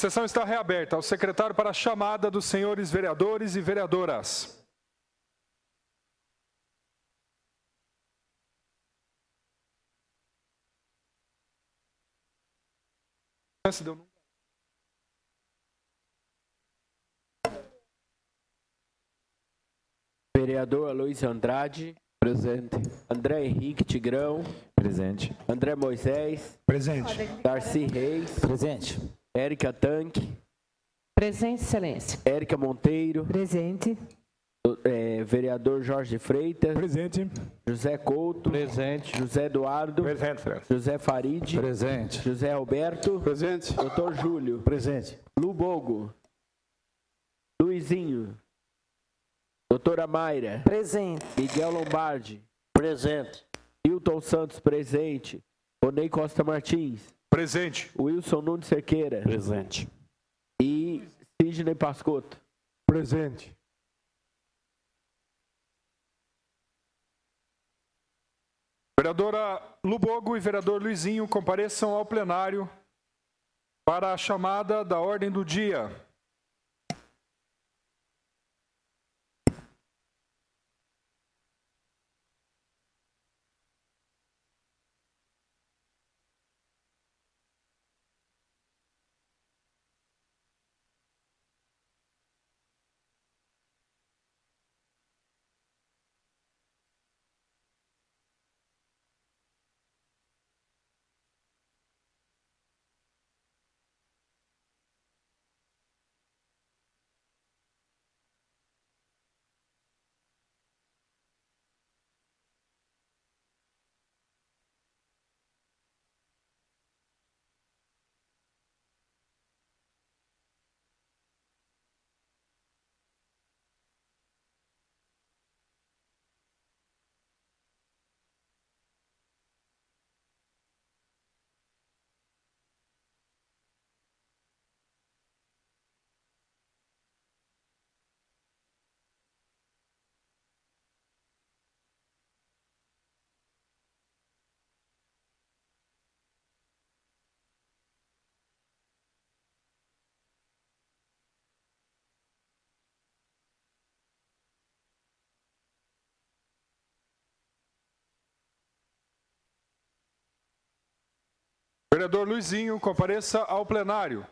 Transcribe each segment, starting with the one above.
sessão está reaberta. Ao secretário para a chamada dos senhores vereadores e vereadoras. Vereador Aloysio Andrade. Presente. André Henrique Tigrão. Presente. André Moisés. Presente. Darcy Reis. Presente. Érica Tanque. Presente, excelência. Érica Monteiro. Presente. Vereador Jorge Freitas. Presente. José Couto. Presente. José Eduardo. Presente. José Farid. Presente. José Alberto. Presente. Doutor Júlio. Presente. Lubogo. Luizinho. Doutora Mayra. Presente. Miguel Lombardi. Presente. Hilton Santos, presente. Onei Costa Martins. Presente. Wilson Nunes Cerqueira. Presente. E Sidney Pascotto. Presente. Vereadora Lubogo e vereador Luizinho compareçam ao plenário para a chamada da ordem do dia. Vereador Luizinho, compareça ao plenário.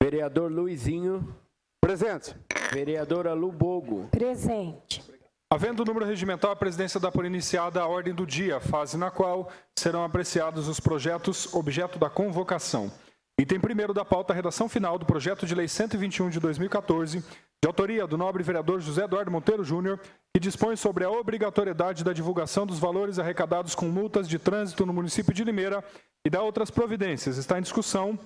Vereador Luizinho. Presente. Vereadora Lubogo. Presente. Havendo o número regimental, a presidência dá por iniciada a ordem do dia, fase na qual serão apreciados os projetos objeto da convocação. Item 1º da pauta, redação final do projeto de lei 121 de 2014, de autoria do nobre vereador José Eduardo Monteiro Júnior, que dispõe sobre a obrigatoriedade da divulgação dos valores arrecadados com multas de trânsito no município de Limeira e da outras providências. Está em discussão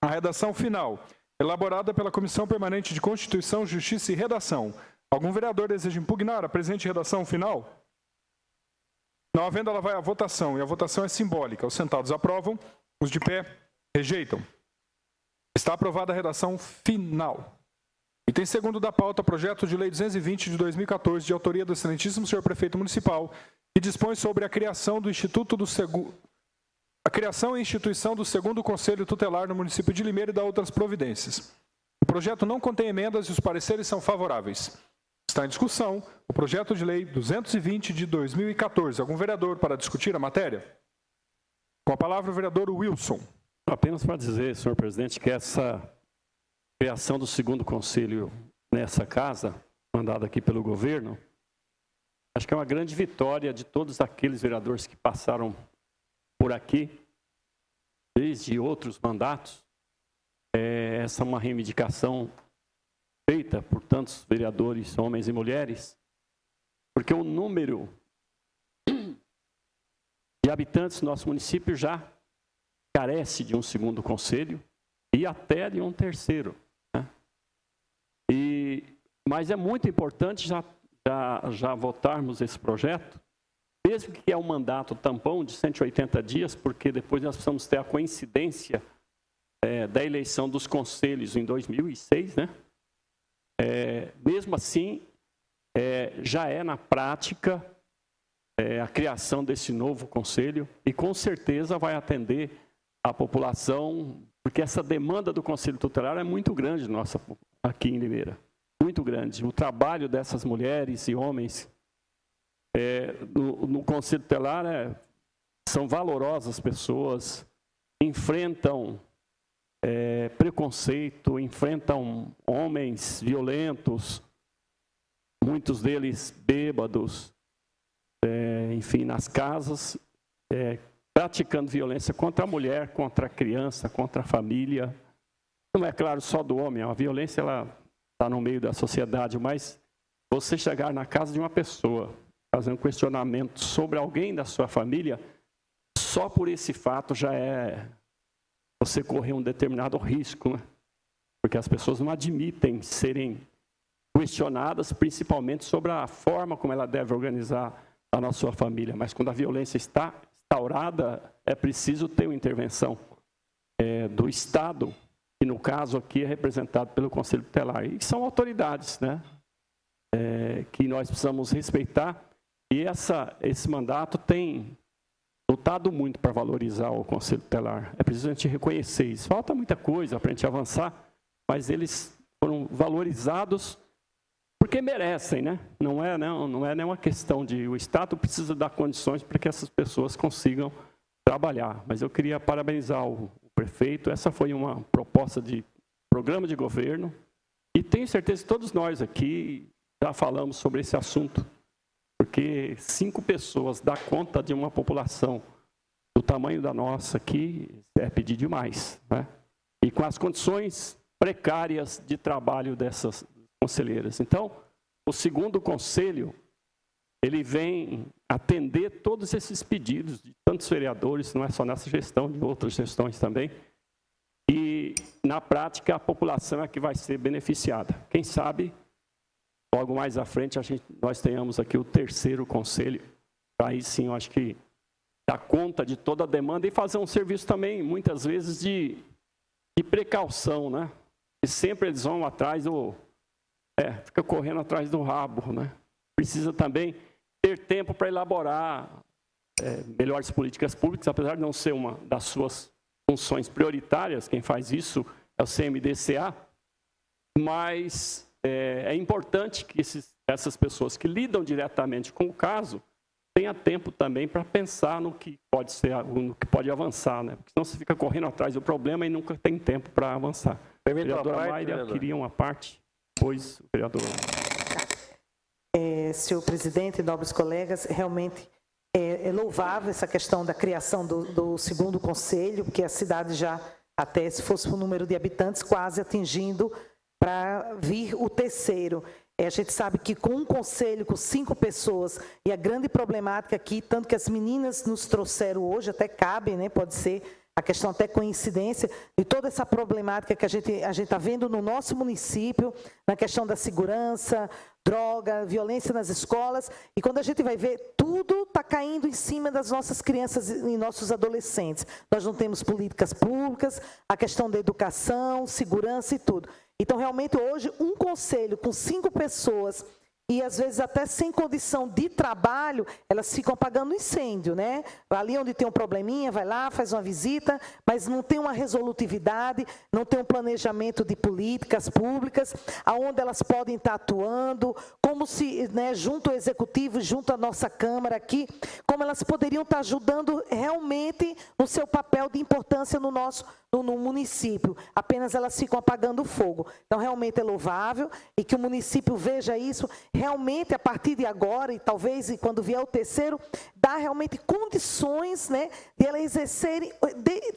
a redação final, elaborada pela Comissão Permanente de Constituição, Justiça e Redação. Algum vereador deseja impugnar a presente redação final? Não havendo, ela vai à votação, e a votação é simbólica. Os sentados aprovam, os de pé rejeitam. Está aprovada a redação final. Item segundo da pauta, projeto de lei 220 de 2014, de autoria do excelentíssimo senhor prefeito municipal, que dispõe sobre a criação do Instituto do a criação e instituição do segundo Conselho Tutelar no município de Limeira e da outras providências. O projeto não contém emendas e os pareceres são favoráveis. Está em discussão o projeto de lei 220 de 2014. Algum vereador para discutir a matéria? Com a palavra o vereador Wilson. Apenas para dizer, senhor presidente, que essa criação do segundo conselho nessa casa, mandada aqui pelo governo, acho que é uma grande vitória de todos aqueles vereadores que passaram por aqui, desde outros mandatos. Essa é uma reivindicação feita por tantos vereadores, homens e mulheres, porque o número de habitantes do nosso município já carece de um segundo conselho e até de um terceiro, né? Mas é muito importante já votarmos esse projeto, mesmo que é um mandato tampão de 180 dias, porque depois nós precisamos ter a coincidência da eleição dos conselhos em 2006, né? Mesmo assim, já é na prática a criação desse novo conselho e com certeza vai atender a população, porque essa demanda do Conselho Tutelar é muito grande aqui em Limeira, muito grande. O trabalho dessas mulheres e homens no Conselho Tutelar são valorosas pessoas, enfrentam preconceito, enfrentam homens violentos, muitos deles bêbados, enfim, nas casas, praticando violência contra a mulher, contra a criança, contra a família. Não é claro só do homem, a violência ela está no meio da sociedade, mas você chegar na casa de uma pessoa, fazer um questionamento sobre alguém da sua família, só por esse fato já você correr um determinado risco, né? Porque as pessoas não admitem serem questionadas, principalmente sobre a forma como ela deve organizar a sua família. Mas quando a violência está instaurada, é preciso ter uma intervenção do Estado, que no caso aqui é representado pelo Conselho Tutelar. E são autoridades, né? Que nós precisamos respeitar. E esse mandato tem lutado muito para valorizar o Conselho Tutelar. É preciso a gente reconhecer isso. Falta muita coisa para a gente avançar, mas eles foram valorizados porque merecem, né? Não é nenhuma questão de o Estado precisa dar condições para que essas pessoas consigam trabalhar. Mas eu queria parabenizar o prefeito. Essa foi uma proposta de programa de governo e tenho certeza que todos nós aqui já falamos sobre esse assunto, porque 5 pessoas dá conta de uma população do tamanho da nossa aqui é pedir demais, né? E com as condições precárias de trabalho dessas conselheiras. Então, o segundo conselho, ele vem atender todos esses pedidos de tantos vereadores, não é só nessa gestão, de outras gestões também. E, na prática, a população é que vai ser beneficiada. Quem sabe, logo mais à frente, nós tenhamos aqui o terceiro conselho. Aí sim, eu acho que dá conta de toda a demanda e fazer um serviço também, muitas vezes, de precaução, né? E sempre eles vão atrás fica correndo atrás do rabo, né? Precisa também ter tempo para elaborar melhores políticas públicas, apesar de não ser uma das suas funções prioritárias, quem faz isso é o CMDCA, mas é importante que essas pessoas que lidam diretamente com o caso tenham tempo também para pensar no que pode ser, no que pode avançar, né? Porque senão você fica correndo atrás do problema e nunca tem tempo para avançar. Vereadora Mayra queria uma parte. Pois, o vereador. Senhor presidente, nobres colegas, realmente é louvável essa questão da criação do segundo conselho, porque a cidade já, até se fosse o número de habitantes, quase atingindo para vir o terceiro. A gente sabe que com um conselho, com 5 pessoas, e a grande problemática aqui, tanto que as meninas nos trouxeram hoje, até cabe, né, pode ser a questão até coincidência, de toda essa problemática que a gente está vendo no nosso município, na questão da segurança, droga, violência nas escolas, e quando a gente vai ver, tudo está caindo em cima das nossas crianças e nossos adolescentes. Nós não temos políticas públicas, a questão da educação, segurança e tudo. Então, realmente, hoje, um conselho com 5 pessoas e às vezes até sem condição de trabalho, elas ficam apagando incêndio, né? Ali onde tem um probleminha, vai lá, faz uma visita, mas não tem uma resolutividade, não tem um planejamento de políticas públicas, aonde elas podem estar atuando, como se, né, junto ao Executivo, junto à nossa Câmara aqui, como elas poderiam estar ajudando realmente no seu papel de importância no nosso no município, apenas elas ficam apagando o fogo. Então, realmente é louvável e que o município veja isso, realmente a partir de agora, e talvez quando vier o terceiro, dá realmente condições, né, de elas exercerem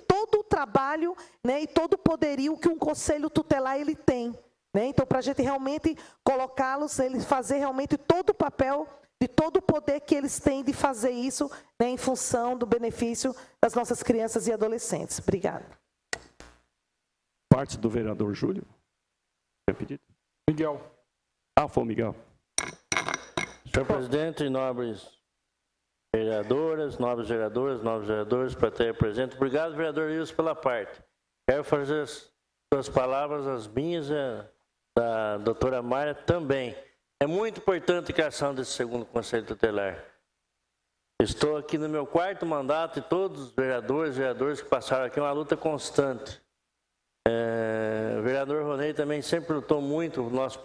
todo o trabalho, né, e todo o poderio que um conselho tutelar ele tem. Né? Então, para a gente realmente colocá-los, eles fazer realmente todo o papel de todo o poder que eles têm de fazer isso, né, em função do benefício das nossas crianças e adolescentes. Obrigada. Parte do vereador Júlio. Tem pedido? Miguel. Foi o Miguel. Senhor presidente, nobres vereadoras, nobres vereadores, plateia presente. Obrigado, vereador Wilson, pela parte. Quero fazer as suas palavras, as minhas e da doutora Maia também. É muito importante a criação desse segundo Conselho Tutelar. Estou aqui no meu 4º mandato e todos os vereadores que passaram aqui, é uma luta constante. O vereador Ronei também sempre lutou muito, o nosso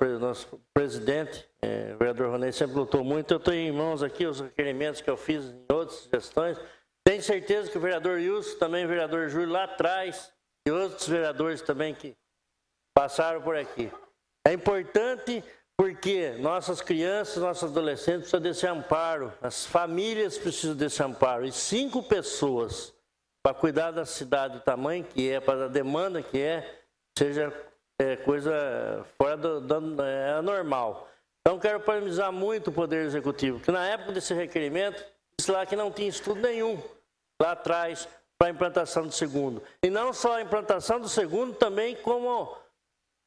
presidente, o vereador Ronei sempre lutou muito. Eu tenho em mãos aqui os requerimentos que eu fiz em outras gestões. Tenho certeza que o vereador Wilson, também o vereador Júlio lá atrás, e outros vereadores também que passaram por aqui. É importante porque nossas crianças, nossos adolescentes precisam desse amparo, as famílias precisam desse amparo, e 5 pessoas para cuidar da cidade do tamanho que é, para a demanda que é, seja coisa fora do normal. Então, quero parabenizar muito o Poder Executivo, que na época desse requerimento, disse lá que não tinha estudo nenhum lá atrás para a implantação do segundo. E não só a implantação do segundo, também como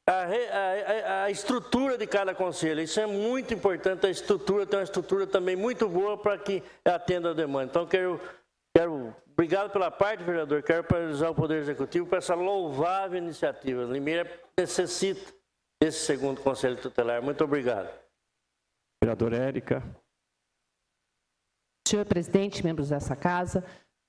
a estrutura de cada conselho. Isso é muito importante, a estrutura, tem uma estrutura também muito boa para que atenda a demanda. Então, obrigado pela parte, vereador. Quero parabenizar o Poder Executivo por essa louvável iniciativa. Limeira necessita desse segundo Conselho Tutelar. Muito obrigado. Vereadora Érica. Senhor presidente, membros dessa casa,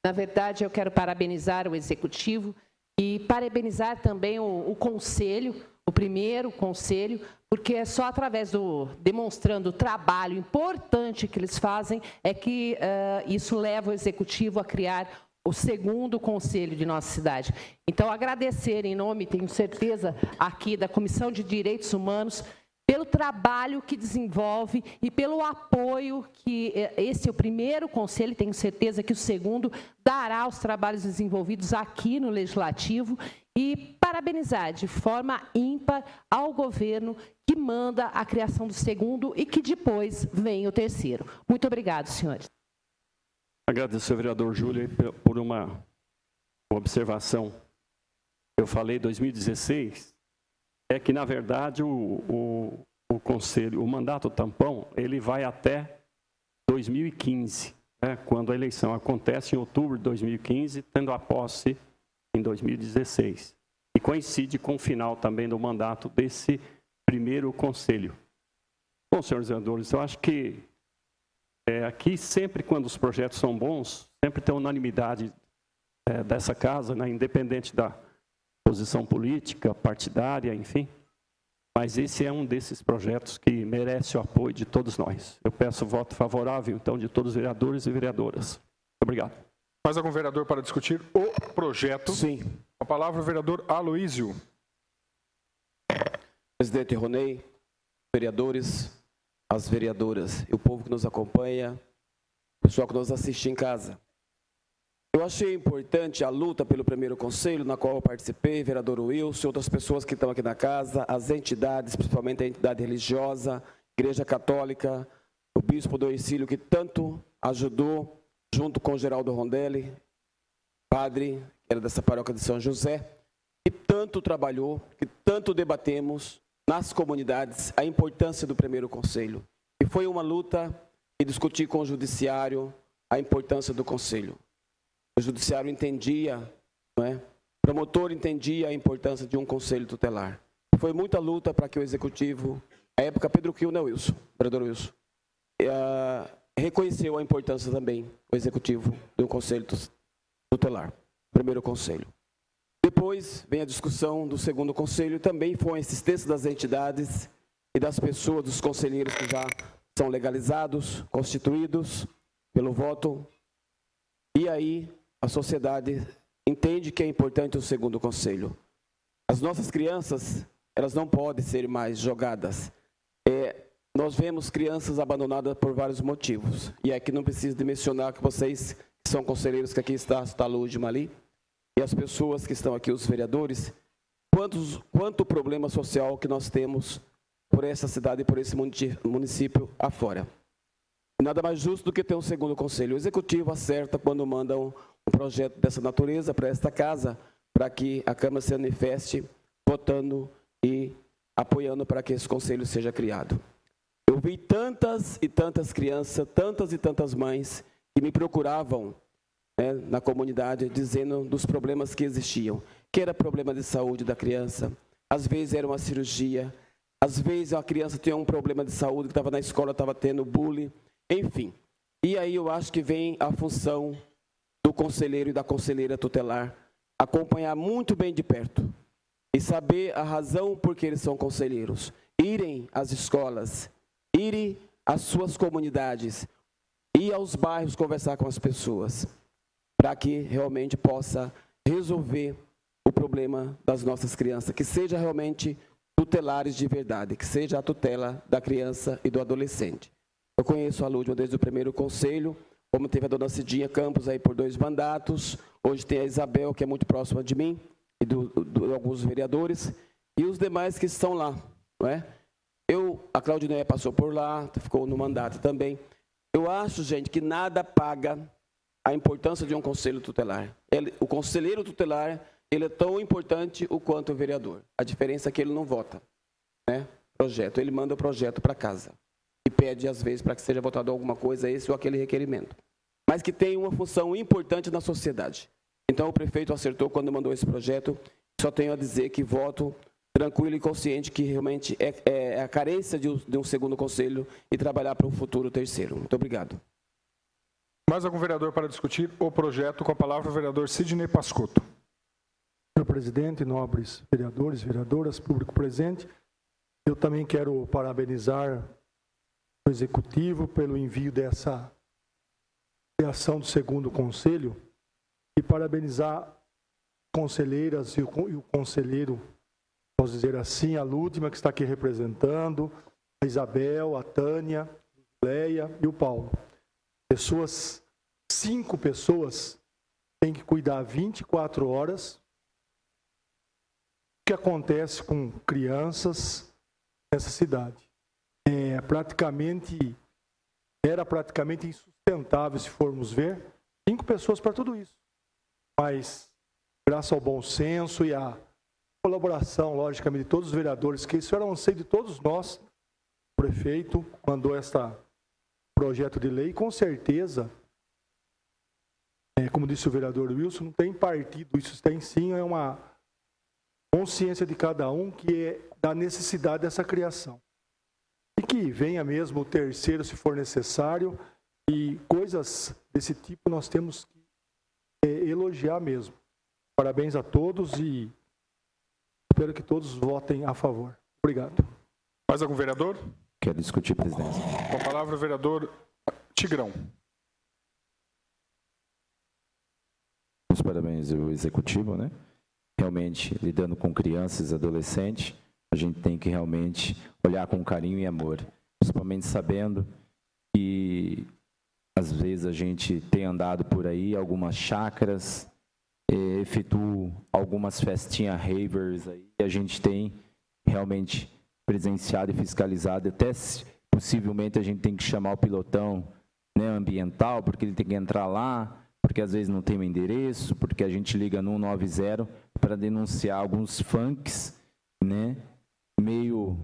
na verdade, eu quero parabenizar o Executivo e parabenizar também o Conselho, o primeiro Conselho, porque é só através demonstrando o trabalho importante que eles fazem, é que isso leva o Executivo a criar o segundo Conselho de nossa cidade. Então, agradecer em nome, tenho certeza, aqui da Comissão de Direitos Humanos, pelo trabalho que desenvolve e pelo apoio que esse é o primeiro conselho, tenho certeza que o segundo dará aos trabalhos desenvolvidos aqui no Legislativo e parabenizar de forma ímpar ao governo que manda a criação do segundo e que depois vem o terceiro. Muito obrigado, senhores. Agradeço ao vereador Júlio por uma observação. Eu falei 2016, é que, na verdade, o conselho, o mandato tampão, ele vai até 2015, né, quando a eleição acontece em outubro de 2015, tendo a posse em 2016. E coincide com o final também do mandato desse primeiro conselho. Bom, senhores vereadores, eu acho que aqui sempre, quando os projetos são bons, sempre tem unanimidade dessa casa, né, independente da posição política, partidária, enfim. Mas esse é um desses projetos que merece o apoio de todos nós. Eu peço voto favorável, então, de todos os vereadores e vereadoras. Obrigado. Mais algum vereador para discutir o projeto? Sim. A palavra o vereador Aloísio. Presidente Ronei, vereadores, as vereadoras e o povo que nos acompanha, o pessoal que nos assiste em casa. Eu achei importante a luta pelo primeiro conselho, na qual eu participei, vereador Wilson, outras pessoas que estão aqui na casa, as entidades, principalmente a entidade religiosa, Igreja Católica, o bispo do Ercílio, que tanto ajudou, junto com o Geraldo Rondelli, padre, que era dessa paróquia de São José, que tanto trabalhou, que tanto debatemos nas comunidades a importância do primeiro conselho. E foi uma luta e discutir com o judiciário a importância do conselho. O judiciário entendia, não é? O promotor entendia a importância de um conselho tutelar. foi muita luta para que o Executivo, na época Pedro Quil, né, Wilson? Vereador Wilson, reconheceu a importância também, o Executivo, do Conselho Tutelar, primeiro Conselho. Depois vem a discussão do segundo Conselho, também foi a insistência das entidades e das pessoas, dos conselheiros que já são legalizados, constituídos pelo voto. E aí a sociedade entende que é importante o segundo Conselho. As nossas crianças, elas não podem ser mais jogadas. Nós vemos crianças abandonadas por vários motivos. E aqui não preciso de mencionar que vocês, que são conselheiros, que aqui está a Lúdima ali, e as pessoas que estão aqui, os vereadores, quanto problema social que nós temos por essa cidade e por esse município afora. Nada mais justo do que ter um segundo Conselho. O Executivo acerta quando manda um projeto dessa natureza para esta casa, para que a Câmara se manifeste votando e apoiando para que esse Conselho seja criado. Eu vi tantas e tantas crianças, tantas e tantas mães que me procuravam na comunidade dizendo dos problemas que existiam, que era problema de saúde da criança, às vezes era uma cirurgia, às vezes a criança tinha um problema de saúde, que estava na escola, estava tendo bullying, enfim. E aí eu acho que vem a função do conselheiro e da conselheira tutelar acompanhar muito bem de perto e saber a razão por que eles são conselheiros, irem às escolas, irem às suas comunidades, ir aos bairros conversar com as pessoas, para que realmente possa resolver o problema das nossas crianças, que seja realmente tutelares de verdade, que seja a tutela da criança e do adolescente. Eu conheço a Lúdima desde o primeiro Conselho, como teve a dona Cidinha Campos aí por 2 mandatos, hoje tem a Isabel, que é muito próxima de mim, e de alguns vereadores, e os demais que estão lá, não é? A Claudineia passou por lá, ficou no mandato também. Eu acho, gente, que nada paga a importância de um conselho tutelar. O conselheiro tutelar, ele é tão importante o quanto o vereador. A diferença é que ele não vota, né? Projeto, ele manda o projeto para casa e pede, às vezes, para que seja votado alguma coisa, esse ou aquele requerimento. Mas que tem uma função importante na sociedade. Então, o prefeito acertou quando mandou esse projeto. Só tenho a dizer que voto tranquilo e consciente que realmente é a carência de um segundo conselho e trabalhar para um futuro terceiro. Muito obrigado. Mais algum vereador para discutir o projeto? Com a palavra o vereador Sidney Pascotto. Senhor presidente, nobres vereadores, vereadoras, público presente, eu também quero parabenizar o Executivo pelo envio dessa criação do segundo conselho e parabenizar conselheiras e o conselheiro, posso dizer assim, a Lúdima, que está aqui representando, a Isabel, a Tânia, a Leia e o Paulo. 5 pessoas têm que cuidar 24 horas. O que acontece com crianças nessa cidade? Era praticamente insustentável, se formos ver, 5 pessoas para tudo isso. Mas, graças ao bom senso e à colaboração, logicamente, de todos os vereadores, que isso era um anseio de todos nós, o prefeito mandou este projeto de lei, com certeza, como disse o vereador Wilson, não tem partido, isso tem sim, é uma consciência de cada um que é da necessidade dessa criação. E que venha mesmo o terceiro, se for necessário, e coisas desse tipo nós temos que elogiar mesmo. Parabéns a todos e espero que todos votem a favor. Obrigado. Mais algum vereador? Quero discutir, presidente. Com a palavra o vereador Tigrão. Os parabéns ao Executivo, né? Realmente, lidando com crianças e adolescentes, a gente tem que realmente olhar com carinho e amor. Principalmente sabendo que, às vezes, a gente tem andado por aí, algumas chácaras, efetua algumas festinhas ravers aí, e a gente tem realmente presenciado e fiscalizado, até possivelmente a gente tem que chamar o pilotão, né, ambiental, porque ele tem que entrar lá, porque às vezes não tem o endereço, porque a gente liga no 190 para denunciar alguns funks, né, meio,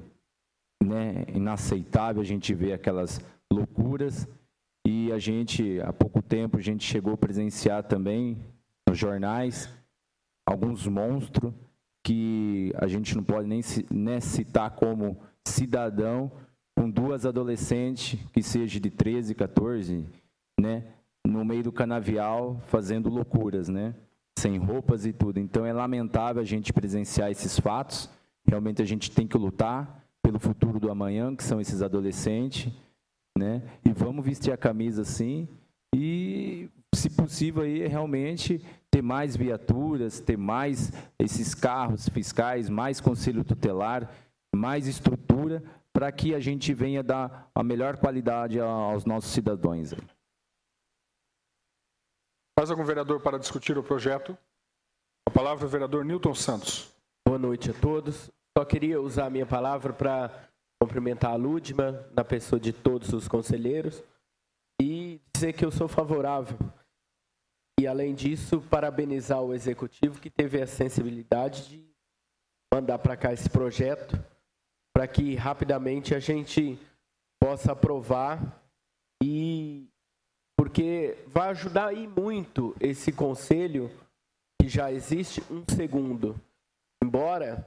né, inaceitável a gente ver aquelas loucuras. E a gente, há pouco tempo, a gente chegou a presenciar também nos jornais alguns monstros que a gente não pode nem citar como cidadão com duas adolescentes que seja de 13, 14, né, no meio do canavial fazendo loucuras, né, sem roupas e tudo. Então é lamentável a gente presenciar esses fatos. Realmente a gente tem que lutar pelo futuro do amanhã, que são esses adolescentes, né, e vamos vestir a camisa assim e, se possível, aí, realmente ter mais viaturas, ter mais esses carros fiscais, mais conselho tutelar, mais estrutura, para que a gente venha dar a melhor qualidade aos nossos cidadãos. Mais algum vereador para discutir o projeto? A palavra é o vereador Nilton Santos. Boa noite a todos. Só queria usar a minha palavra para cumprimentar a Lúdima, na pessoa de todos os conselheiros, e dizer que eu sou favorável. E, além disso, parabenizar o Executivo, que teve a sensibilidade de mandar para cá esse projeto, para que rapidamente a gente possa aprovar, e porque vai ajudar aí muito esse conselho, que já existe, um segundo. Embora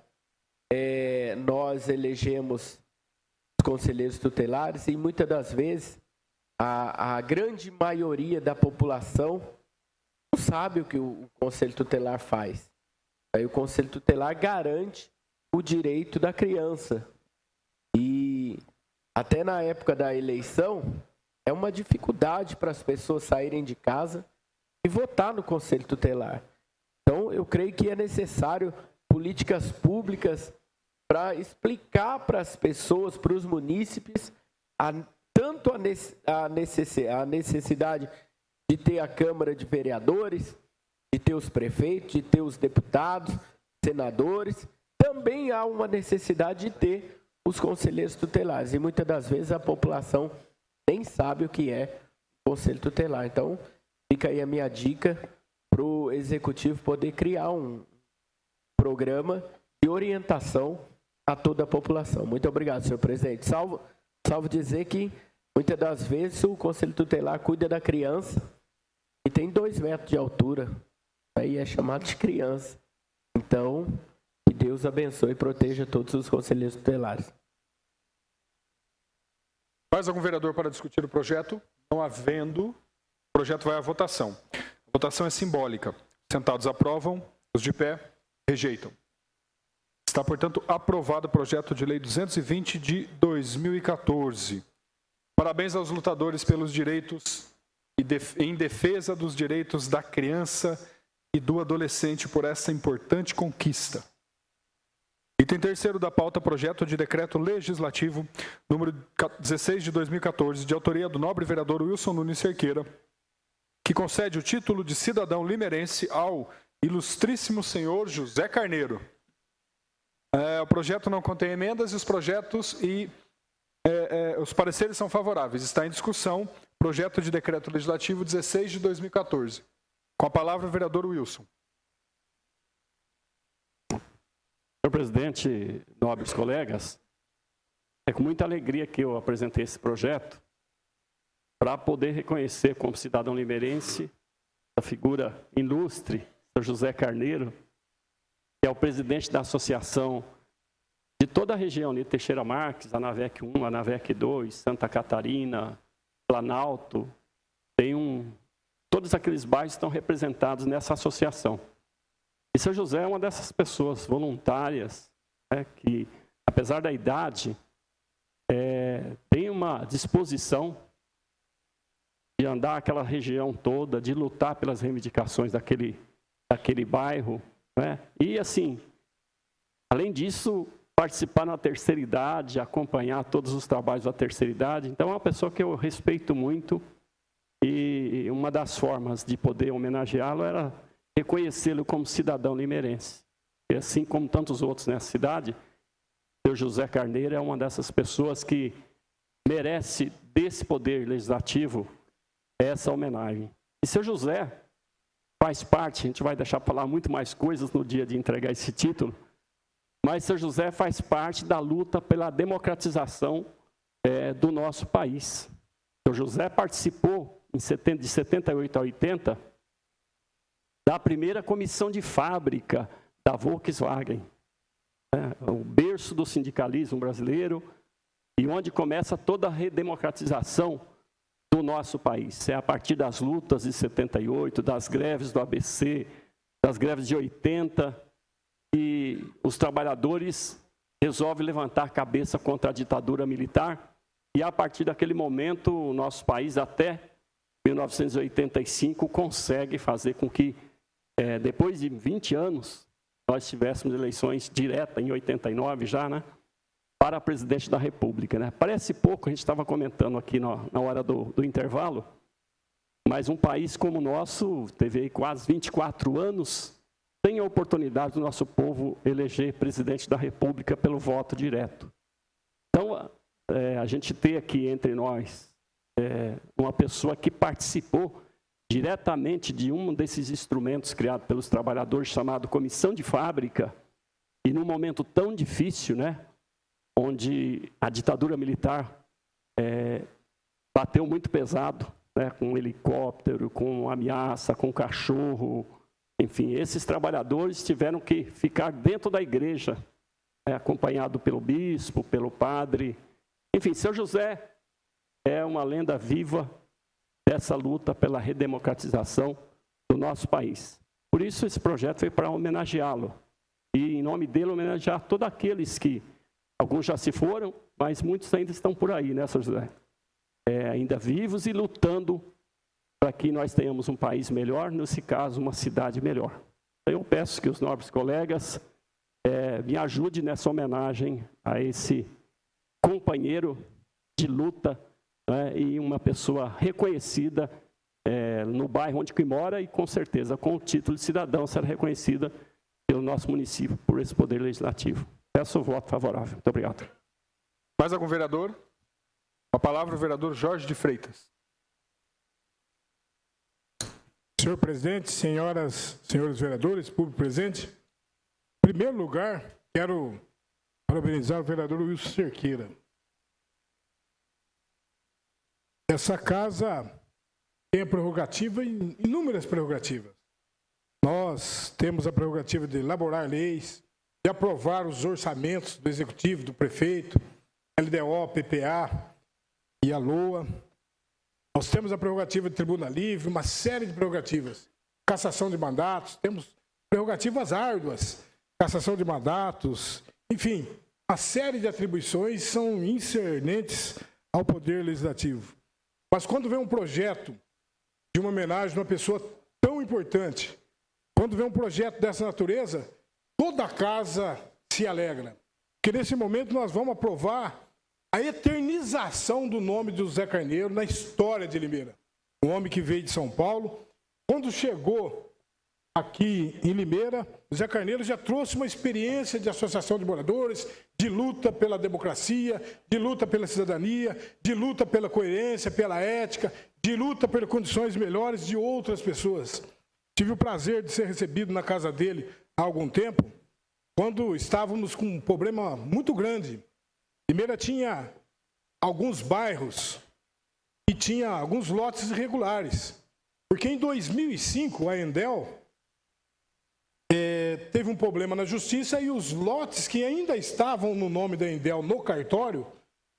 nós elegemos os conselheiros tutelares, e muitas das vezes a grande maioria da população não sabe o que o Conselho Tutelar faz. Aí o Conselho Tutelar garante o direito da criança. E até na época da eleição, é uma dificuldade para as pessoas saírem de casa e votar no Conselho Tutelar. Então, eu creio que é necessário políticas públicas para explicar para as pessoas, para os munícipes, tanto a necessidade de ter a Câmara de Vereadores, de ter os prefeitos, de ter os deputados, senadores. Também há uma necessidade de ter os conselheiros tutelares. E muitas das vezes a população nem sabe o que é o Conselho Tutelar. Então, fica aí a minha dica para o Executivo poder criar um programa de orientação a toda a população. Muito obrigado, senhor presidente. Salvo dizer que muitas das vezes o Conselho Tutelar cuida da criança e tem 2 metros de altura. Aí é chamado de criança. Então, que Deus abençoe e proteja todos os conselheiros tutelares. Mais algum vereador para discutir o projeto? Não havendo, o projeto vai à votação. A votação é simbólica. Sentados aprovam, os de pé rejeitam. Está, portanto, aprovado o projeto de lei 220 de 2014. Parabéns aos lutadores pelos direitos e em defesa dos direitos da criança e do adolescente por essa importante conquista. Item 3º da pauta, projeto de decreto legislativo número 16 de 2014, de autoria do nobre vereador Wilson Nunes Cerqueira, que concede o título de cidadão limerense ao ilustríssimo senhor José Carneiro. O projeto não contém emendas e os projetos os pareceres são favoráveis. Está em discussão projeto de decreto legislativo 16 de 2014. Com a palavra o vereador Wilson. Senhor presidente, nobres colegas, é com muita alegria que eu apresentei esse projeto para poder reconhecer como cidadão limerense a figura ilustre, senhor José Carneiro, que é o presidente da associação de toda a região ali, Teixeira Marques, Anavec 1, Anavec 2, Santa Catarina, Planalto, todos aqueles bairros estão representados nessa associação. E seu José é uma dessas pessoas voluntárias, né, que, apesar da idade, tem uma disposição de andar aquela região toda, de lutar pelas reivindicações daquele bairro, né? E, assim, além disso, participar na terceira idade, acompanhar todos os trabalhos da terceira idade. Então, é uma pessoa que eu respeito muito, e uma das formas de poder homenageá-lo era reconhecê-lo como cidadão limerense. E assim como tantos outros nessa cidade, o seu José Carneiro é uma dessas pessoas que merece desse poder legislativo essa homenagem. E seu José faz parte, a gente vai deixar falar muito mais coisas no dia de entregar esse título, mas seu José faz parte da luta pela democratização do nosso país. Seu José participou de 78 a 80 da primeira comissão de fábrica da Volkswagen. o berço do sindicalismo brasileiro e onde começa toda a redemocratização do nosso país. É a partir das lutas de 78, das greves do ABC, das greves de 80, e os trabalhadores resolvem levantar a cabeça contra a ditadura militar, e a partir daquele momento o nosso país até 1985 consegue fazer com que, depois de 20 anos, nós tivéssemos eleições diretas, em 89 já, né, para presidente da República. Né? Parece pouco, a gente estava comentando aqui na hora do intervalo, mas um país como o nosso, teve aí quase 24 anos, tem a oportunidade do nosso povo eleger presidente da República pelo voto direto. Então, a gente tem aqui entre nós uma pessoa que participou diretamente de um desses instrumentos criados pelos trabalhadores, chamado Comissão de Fábrica, e num momento tão difícil, né, onde a ditadura militar bateu muito pesado, né, com helicóptero, com ameaça, com cachorro, enfim, esses trabalhadores tiveram que ficar dentro da igreja, acompanhado pelo bispo, pelo padre. Enfim, Seu José é uma lenda viva dessa luta pela redemocratização do nosso país. Por isso, esse projeto foi para homenageá-lo. E, em nome dele, homenagear todos aqueles que, alguns já se foram, mas muitos ainda estão por aí, né, Seu José? Ainda vivos e lutando para que nós tenhamos um país melhor, nesse caso, uma cidade melhor. Eu peço que os nobres colegas me ajudem nessa homenagem a esse companheiro de luta, né, e uma pessoa reconhecida no bairro onde que mora e, com certeza, com o título de cidadão, será reconhecida pelo nosso município, por esse poder legislativo. Peço o voto favorável. Muito obrigado. Mais algum vereador? Com a palavra o vereador Jorge de Freitas. Senhor presidente, senhoras, senhores vereadores, público presente, em primeiro lugar, quero parabenizar o vereador Wilson Cerqueira. Essa casa tem a prerrogativa, inúmeras prerrogativas. Nós temos a prerrogativa de elaborar leis, de aprovar os orçamentos do executivo, do prefeito, LDO, PPA e a LOA. Nós temos a prerrogativa de tribuna livre, uma série de prerrogativas. Cassação de mandatos, temos prerrogativas árduas, cassação de mandatos, enfim, uma série de atribuições são incidentes ao Poder Legislativo. Mas quando vem um projeto de uma homenagem a uma pessoa tão importante, quando vem um projeto dessa natureza, toda a casa se alegra. Porque nesse momento nós vamos aprovar a eternização do nome de José Carneiro na história de Limeira. Um homem que veio de São Paulo. Quando chegou aqui em Limeira, José Carneiro já trouxe uma experiência de associação de moradores, de luta pela democracia, de luta pela cidadania, de luta pela coerência, pela ética, de luta por condições melhores de outras pessoas. Tive o prazer de ser recebido na casa dele há algum tempo, quando estávamos com um problema muito grande. Limeira tinha alguns bairros e tinha alguns lotes irregulares, porque em 2005 a Endel teve um problema na justiça e os lotes que ainda estavam no nome da Endel no cartório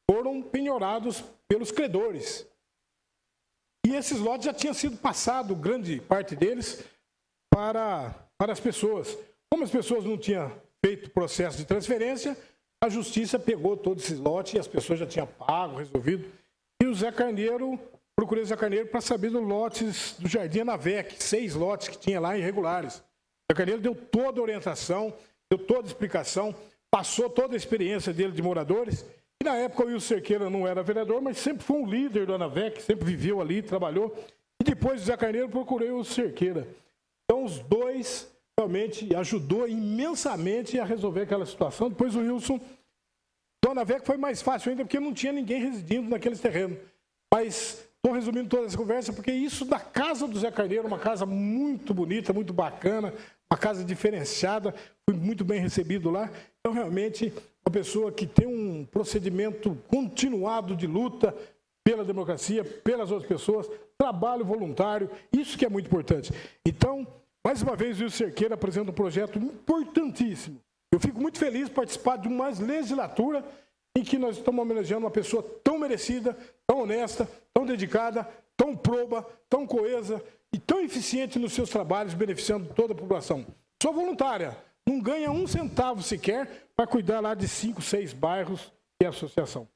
foram penhorados pelos credores. E esses lotes já tinham sido passados, grande parte deles, para as pessoas. Como as pessoas não tinham feito processo de transferência, a justiça pegou todos esses lotes e as pessoas já tinham pago, resolvido. E o Zé Carneiro, procurei o Zé Carneiro para saber dos lotes do Jardim Anavec, 6 lotes que tinha lá irregulares. O Zé Carneiro deu toda a orientação, deu toda a explicação, passou toda a experiência dele de moradores. E na época o Wilson Cerqueira não era vereador, mas sempre foi um líder do Anavec, sempre viveu ali, trabalhou. E depois do Zé Carneiro procurei o Wilson Cerqueira. Então os dois realmente ajudou imensamente a resolver aquela situação. Depois o Wilson, do Anavec foi mais fácil ainda, porque não tinha ninguém residindo naqueles terrenos. Mas estou resumindo toda essa conversa, porque isso da casa do Zé Carneiro, uma casa muito bonita, muito bacana, uma casa diferenciada, fui muito bem recebido lá. Então, realmente, uma pessoa que tem um procedimento continuado de luta pela democracia, pelas outras pessoas, trabalho voluntário, isso que é muito importante. Então, mais uma vez, o Wilson Cerqueira apresenta um projeto importantíssimo. Eu fico muito feliz de participar de uma legislatura em que nós estamos homenageando uma pessoa tão merecida, tão honesta, tão dedicada, tão proba, tão coesa e tão eficiente nos seus trabalhos, beneficiando toda a população. Sou voluntária, não ganha um centavo sequer para cuidar lá de 5, 6 bairros e associação.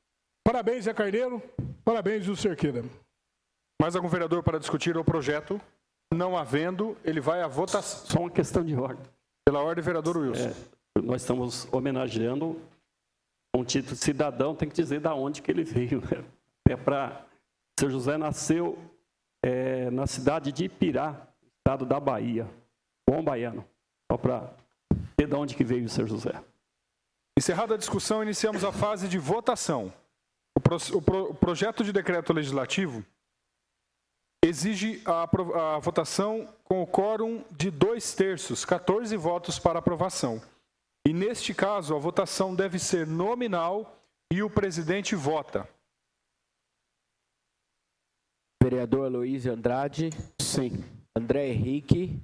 Parabéns, Zé Carneiro. Parabéns, Júlio Cerqueira. Mais algum vereador para discutir o projeto? Não havendo, ele vai à votação. Só uma questão de ordem. Pela ordem, vereador Wilson. Nós estamos homenageando um título de cidadão, tem que dizer de onde que ele veio. Né? É para... Seu José nasceu na cidade de Ipirá, estado da Bahia. Bom baiano. Só para ver de onde que veio o seu José. Encerrada a discussão, iniciamos a fase de votação. O projeto de decreto legislativo exige a votação com o quórum de 2/3, 14 votos para aprovação. E, neste caso, a votação deve ser nominal e o presidente vota. Vereador Aloysio Andrade. Sim. André Henrique.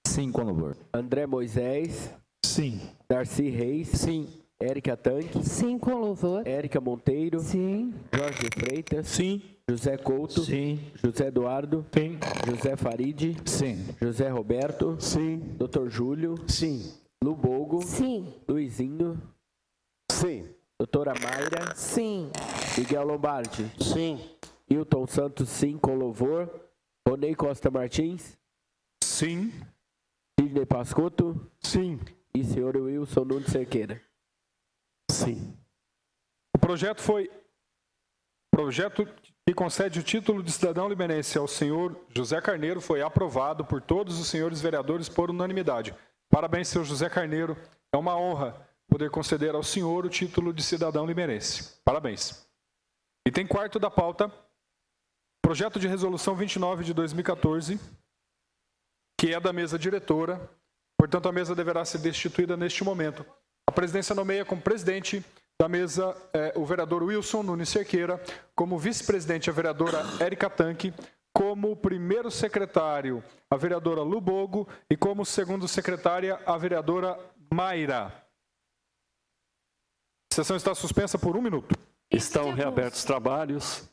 Sim, com louvor. André Moisés. Sim. Darcy Reis. Sim. Érica Tanque. Sim, com louvor. Érica Monteiro. Sim. Jorge de Freitas. Sim. José Couto. Sim. José Eduardo. Sim. José Farid. Sim. José Roberto. Sim. Dr. Júlio. Sim. Lubogo. Sim. Luizinho. Sim. Doutora Mayra. Sim. Miguel Lombardi. Sim. Hilton Santos, sim, com louvor. Ronei Costa Martins. Sim. Sidney Pascotto. Sim. E senhor Wilson Nunes Cerqueira. Sim. O projeto que concede o título de cidadão limerense ao senhor José Carneiro foi aprovado por todos os senhores vereadores por unanimidade. Parabéns, senhor José Carneiro. É uma honra poder conceder ao senhor o título de cidadão limerense. Parabéns. Item 4º da pauta, projeto de resolução 29 de 2014, que é da mesa diretora. Portanto, a mesa deverá ser destituída neste momento. A presidência nomeia como presidente da mesa o vereador Wilson Nunes Cerqueira, como vice-presidente a vereadora Érica Tanque, como primeiro secretário a vereadora Lubogo e como segundo secretária a vereadora Mayra. A sessão está suspensa por 1 minuto. Estão reabertos os trabalhos.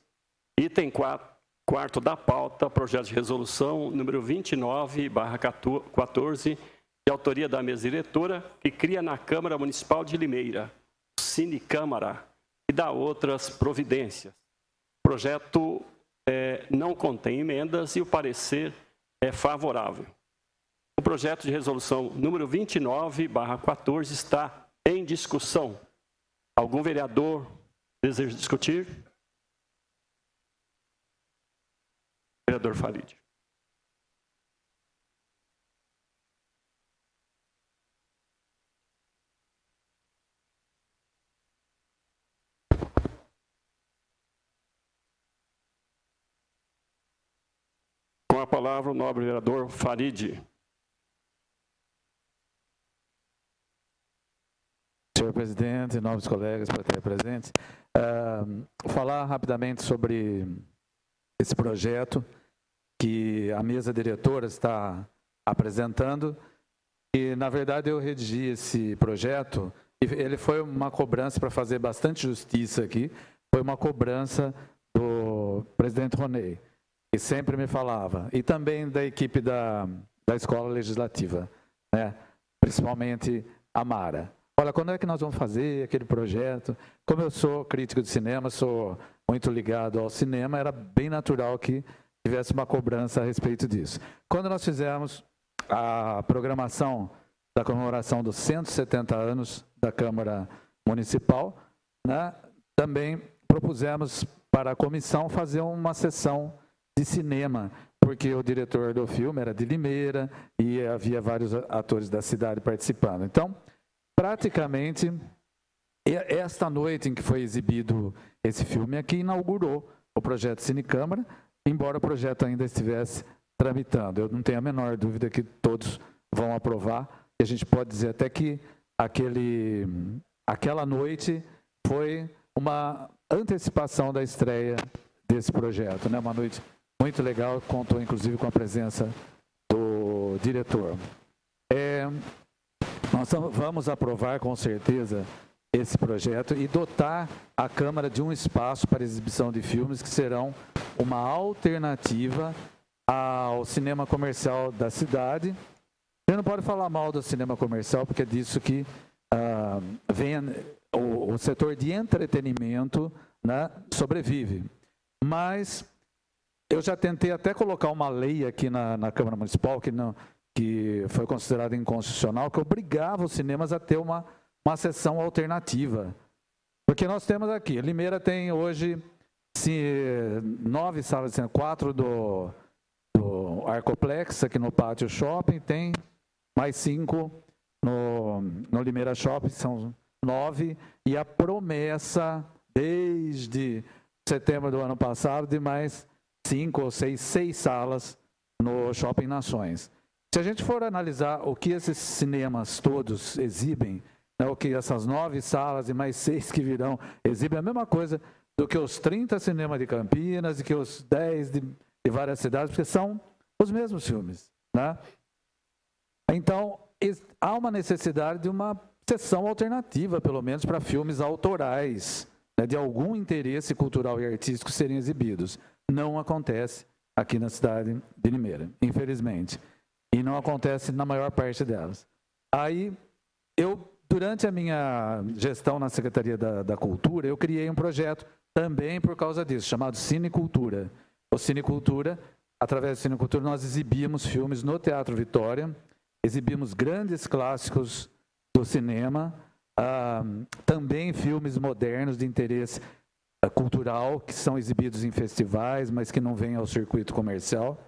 Item 4º da pauta, projeto de resolução número 29/14, de autoria da mesa diretora, que cria na Câmara Municipal de Limeira, Cinecâmara, e dá outras providências. O projeto não contém emendas e o parecer é favorável. O projeto de resolução número 29/14 está em discussão. Algum vereador deseja discutir? Vereador Farid. Com a palavra o nobre vereador Farid. Senhor presidente, nobres colegas, plateia presentes, falar rapidamente sobre esse projeto que a mesa diretora está apresentando. E, na verdade, eu redigi esse projeto e ele foi uma cobrança, para fazer bastante justiça aqui, foi uma cobrança do presidente Ronei, que sempre me falava, e também da equipe da Escola Legislativa, né? Principalmente a Mara. Olha, quando é que nós vamos fazer aquele projeto? Como eu sou crítico de cinema, sou muito ligado ao cinema, era bem natural que tivesse uma cobrança a respeito disso. Quando nós fizemos a programação da comemoração dos 170 anos da Câmara Municipal, né, também propusemos para a comissão fazer uma sessão de cinema, porque o diretor do filme era de Limeira e havia vários atores da cidade participando. Então, praticamente, esta noite em que foi exibido esse filme aqui, inaugurou o projeto Cinecâmara, embora o projeto ainda estivesse tramitando. Eu não tenho a menor dúvida que todos vão aprovar, e a gente pode dizer até que aquela noite foi uma antecipação da estreia desse projeto, né? Uma noite muito legal, contou inclusive com a presença do diretor. Nós vamos aprovar com certeza esse projeto e dotar a Câmara de um espaço para exibição de filmes que serão uma alternativa ao cinema comercial da cidade. Você não pode falar mal do cinema comercial, porque é disso que vem o setor de entretenimento, né, sobrevive. Mas eu já tentei até colocar uma lei aqui na Câmara Municipal, que foi considerada inconstitucional, que obrigava os cinemas a ter uma sessão alternativa. Porque nós temos aqui, Limeira tem hoje 9 salas de cinema, 4 do Arcoplex, aqui no Pátio Shopping, tem mais 5 no Limeira Shopping, são 9, e a promessa, desde setembro do ano passado, de mais 5 ou 6 salas no Shopping Nações. Se a gente for analisar o que esses cinemas todos exibem, né, o que essas 9 salas e mais 6 que virão exibem, é a mesma coisa do que os 30 cinemas de Campinas e que os 10 de várias cidades, porque são os mesmos filmes, né? Então, há uma necessidade de uma sessão alternativa, pelo menos para filmes autorais, né, de algum interesse cultural e artístico serem exibidos. Não acontece aqui na cidade de Limeira, infelizmente. E não acontece na maior parte delas. Aí, durante a minha gestão na Secretaria da Cultura, eu criei um projeto também por causa disso, chamado Cinecultura. O Cinecultura, através do Cinecultura, nós exibimos filmes no Teatro Vitória, exibimos grandes clássicos do cinema, também filmes modernos de interesse cultural, que são exibidos em festivais, mas que não vêm ao circuito comercial,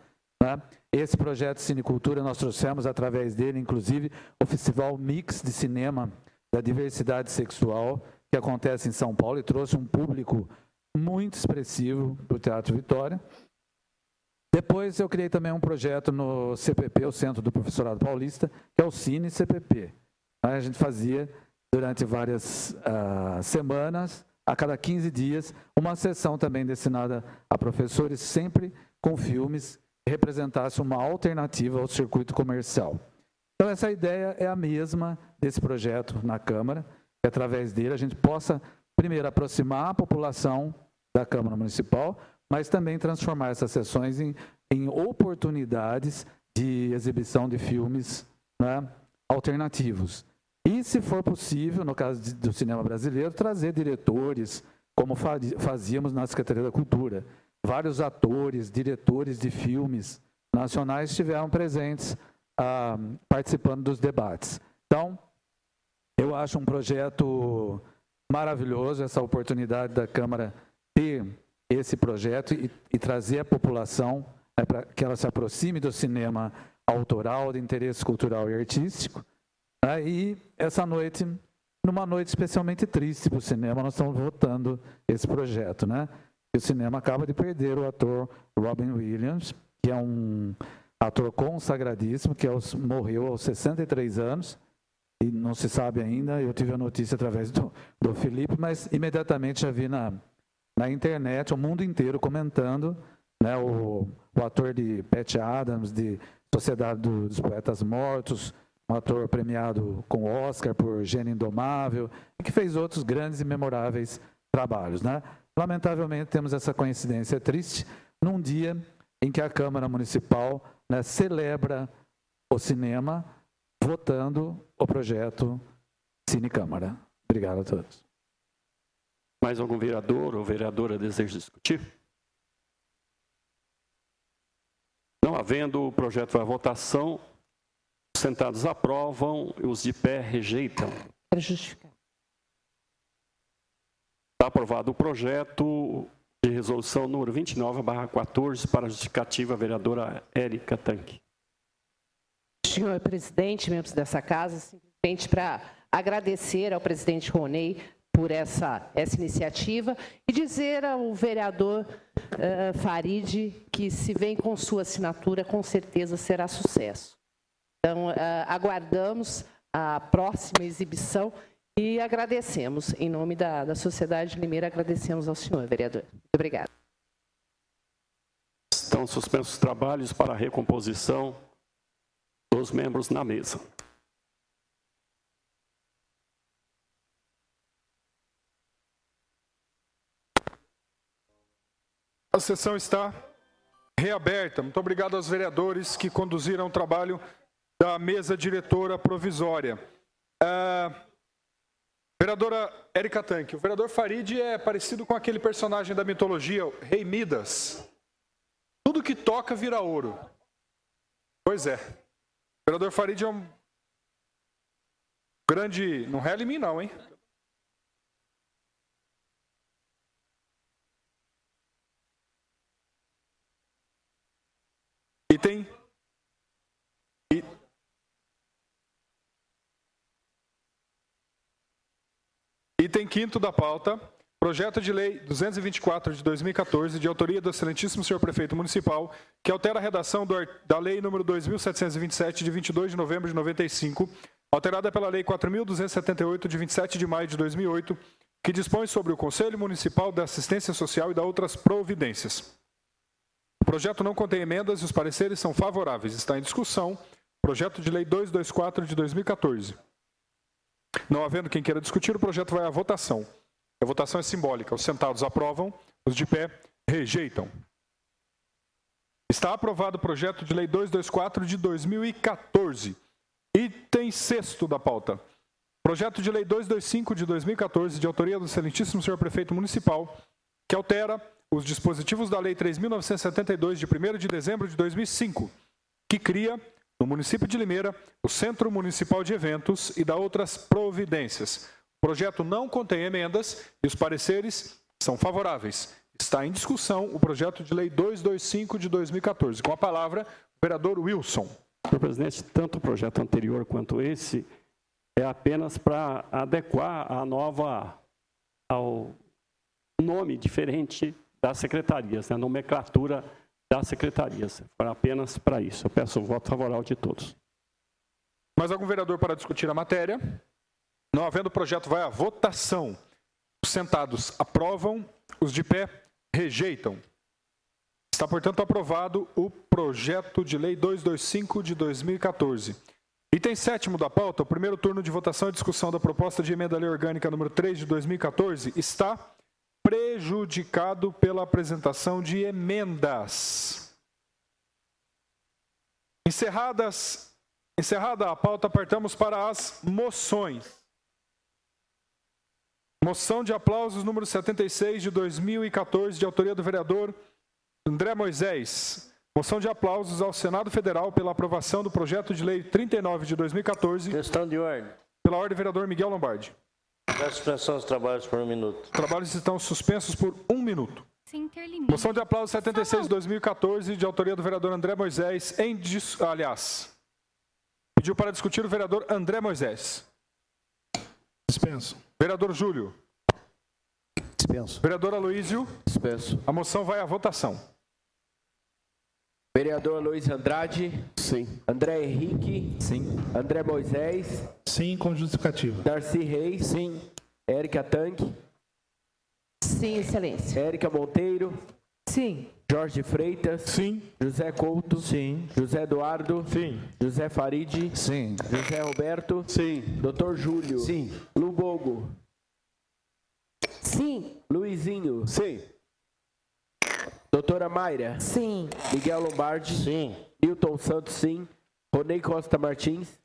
né? Esse projeto Cinecultura, nós trouxemos através dele, inclusive, o Festival Mix de Cinema da Diversidade Sexual, que acontece em São Paulo, e trouxe um público muito expressivo para o Teatro Vitória. Depois eu criei também um projeto no CPP, o Centro do Professorado Paulista, que é o Cine CPP. A gente fazia, durante várias semanas, a cada 15 dias, uma sessão também destinada a professores, sempre com filmes que representassem uma alternativa ao circuito comercial. Então, essa ideia é a mesma desse projeto na Câmara, que através dele a gente possa, primeiro, aproximar a população da Câmara Municipal, mas também transformar essas sessões em oportunidades de exibição de filmes, né, alternativos. E, se for possível, no caso do cinema brasileiro, trazer diretores, como fazíamos na Secretaria da Cultura. Vários atores, diretores de filmes nacionais estiveram presentes participando dos debates. Então, eu acho um projeto maravilhoso, essa oportunidade da Câmara ter esse projeto e trazer a população, né, para que ela se aproxime do cinema autoral, de interesse cultural e artístico. E essa noite, numa noite especialmente triste para o cinema, nós estamos votando esse projeto, né? E o cinema acaba de perder o ator Robin Williams, que é um ator consagradíssimo, que morreu aos 63 anos, e não se sabe ainda, eu tive a notícia através do Felipe, mas imediatamente já vi na internet, o mundo inteiro comentando, né, o ator de Patch Adams, de Sociedade dos Poetas Mortos, um ator premiado com Oscar por Gênio Indomável, e que fez outros grandes e memoráveis trabalhos, né? Lamentavelmente, temos essa coincidência triste num dia em que a Câmara Municipal, né, celebra o cinema, votando o projeto Cine Câmara. Obrigado a todos. Mais algum vereador ou vereadora deseja discutir? Não havendo, o projeto vai à votação. Os sentados aprovam e os de pé rejeitam. Para justificar. Está aprovado o projeto de resolução número 29/14 para a justificativa, a vereadora Érica Tanque. Senhor presidente, membros dessa casa, simplesmente para agradecer ao presidente Ronei por essa iniciativa e dizer ao vereador Farid que, se vem com sua assinatura, com certeza será sucesso. Então, aguardamos a próxima exibição e agradecemos, em nome da Sociedade de Limeira, agradecemos ao senhor, vereador. Muito obrigada. Estão suspensos os trabalhos para a recomposição dos membros na mesa. A sessão está reaberta. Muito obrigado aos vereadores que conduziram o trabalho da mesa diretora provisória. Vereadora Érica Tanque, o vereador Farid é parecido com aquele personagem da mitologia, o Rei Midas. Tudo que toca vira ouro. Pois é. O vereador Farid é um grande... Não rela em mim não, hein? Item 5º da pauta, projeto de lei 224 de 2014, de autoria do excelentíssimo senhor prefeito municipal, que altera a redação da lei número 2.727, de 22 de novembro de 95, alterada pela lei 4.278, de 27 de maio de 2008, que dispõe sobre o Conselho Municipal da Assistência Social e da outras providências. O projeto não contém emendas e os pareceres são favoráveis. Está em discussão projeto de lei 224 de 2014. Não havendo quem queira discutir, o projeto vai à votação. A votação é simbólica. Os sentados aprovam, os de pé rejeitam. Está aprovado o projeto de lei 224 de 2014. Item 6º da pauta. Projeto de lei 225 de 2014, de autoria do excelentíssimo senhor prefeito municipal, que altera os dispositivos da lei 3.972, de 1º de dezembro de 2005, que cria, no município de Limeira, o Centro Municipal de Eventos e dá outras providências. O projeto não contém emendas e os pareceres são favoráveis. Está em discussão o projeto de lei 225 de 2014. Com a palavra, o vereador Wilson. Senhor presidente, tanto o projeto anterior quanto esse é apenas para adequar ao nome diferente das secretarias, a nomenclatura das secretarias. Foi apenas para isso. Eu peço o voto favorável de todos. Mais algum vereador para discutir a matéria? Não havendo, o projeto vai à votação. Os sentados aprovam, os de pé rejeitam. Está, portanto, aprovado o projeto de lei 225 de 2014. Item 7º da pauta, o primeiro turno de votação e discussão da proposta de emenda à lei orgânica número 3 de 2014 está prejudicado pela apresentação de emendas. Encerrada a pauta, partamos para as moções. Moção de aplausos número 76 de 2014, de autoria do vereador André Moisés. Moção de aplausos ao Senado Federal pela aprovação do projeto de lei 39 de 2014. Questão de ordem. Pela ordem, vereador Miguel Lombardi. A suspensão dos trabalhos por 1 minuto. Os trabalhos estão suspensos por 1 minuto. Moção de aplausos 76 de 2014, de autoria do vereador André Moisés. Pediu para discutir o vereador André Moisés. Dispenso. Vereador Júlio. Dispenso. Vereador Aloísio. Dispenso. A moção vai à votação. Vereador Luiz Andrade. Sim. André Henrique. Sim. André Moisés. Sim, com justificativa. Darcy Reis. Sim. Érica Tanque. Sim, excelência. Érica Monteiro. Sim. Jorge Freitas. Sim. José Couto. Sim. José Eduardo. Sim. José Farid. Sim. José Roberto. Sim. Doutor Júlio. Sim. Lubogo. Sim. Luizinho. Sim. Doutora Mayra. Sim. Miguel Lombardi. Sim. Hilton Santos, sim. Ronei Costa Martins.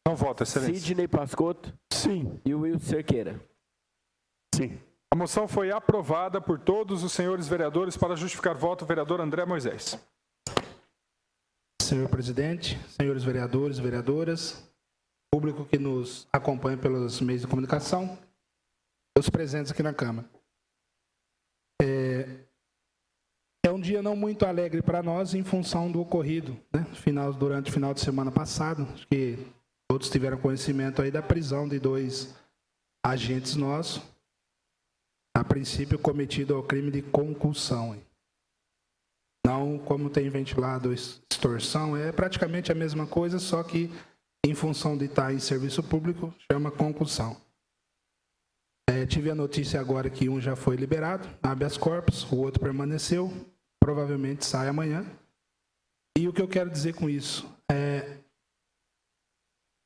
Não vota, excelência. Sidney Pascotto. Sim. E Wilson Cerqueira. Sim. A moção foi aprovada por todos os senhores vereadores. Para justificar voto, o vereador André Moisés. Senhor presidente, senhores vereadores e vereadoras, público que nos acompanha pelos meios de comunicação, os presentes aqui na Câmara. É um dia não muito alegre para nós em função do ocorrido, né? Durante o final de semana passado. Acho que todos tiveram conhecimento aí da prisão de 2 agentes nossos, a princípio cometido ao crime de concussão. Hein? Não como tem ventilado extorsão, é praticamente a mesma coisa, só que em função de estar em serviço público, chama concussão. Tive a notícia agora que um já foi liberado, habeas corpus, o outro permaneceu, provavelmente sai amanhã. E o que eu quero dizer com isso?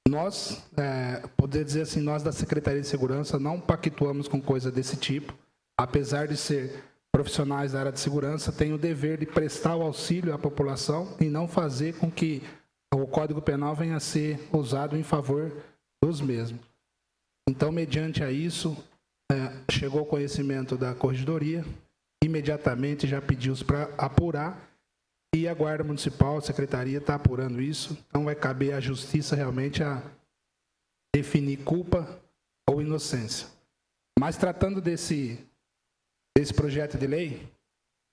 Nós, poder dizer assim, nós da Secretaria de Segurança não pactuamos com coisa desse tipo, apesar de ser profissionais da área de segurança têm o dever de prestar o auxílio à população e não fazer com que o Código Penal venha a ser usado em favor dos mesmos. Então, mediante a isso, chegou ao conhecimento da Corregedoria, imediatamente já pediu para apurar, e a Guarda Municipal, a Secretaria, está apurando isso. Então, vai caber à Justiça realmente a definir culpa ou inocência. Mas, tratando desse projeto de lei,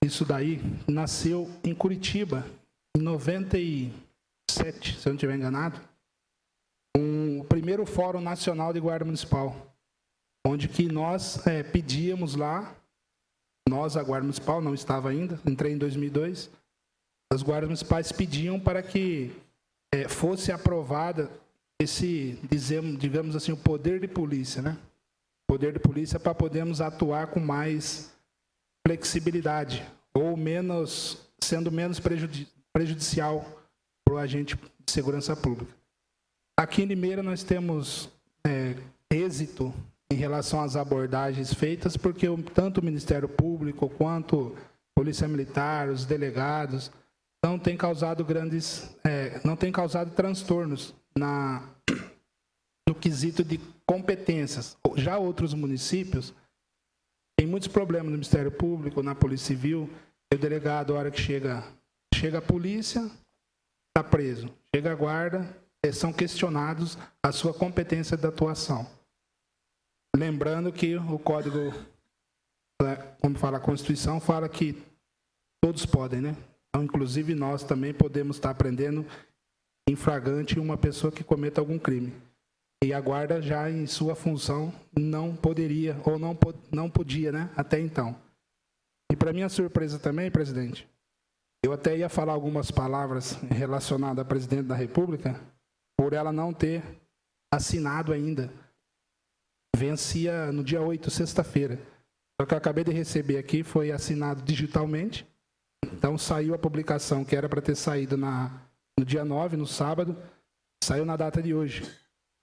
isso daí nasceu em Curitiba, em 97, se eu não estiver enganado, o primeiro Fórum Nacional de Guarda Municipal, onde que nós pedíamos lá, a Guarda Municipal, não estava ainda, entrei em 2002, as guardas municipais pediam para que fosse aprovada esse, digamos assim, o poder de polícia, né? Poder de polícia para podermos atuar com mais flexibilidade, ou sendo menos prejudicial para o agente de segurança pública. Aqui em Limeira nós temos êxito em relação às abordagens feitas, porque tanto o Ministério Público quanto a Polícia Militar, os delegados, não tem causado transtornos no quesito de competências. Já outros municípios têm muitos problemas no Ministério Público, na Polícia Civil, e o delegado, a hora que chega a polícia, está preso. Chega a guarda, são questionados a sua competência de atuação. Lembrando que o Código, como fala a Constituição, fala que todos podem, né? Então, inclusive nós também podemos estar prendendo em flagrante uma pessoa que cometa algum crime. E a guarda já em sua função não poderia, ou não podia, né? Até então. E para minha surpresa também, presidente, eu até ia falar algumas palavras relacionadas à presidente da República, por ela não ter assinado ainda. Vencia no dia 8, sexta-feira. Só que eu acabei de receber aqui, foi assinado digitalmente. Então saiu a publicação que era para ter saído no dia 9, no sábado, saiu na data de hoje.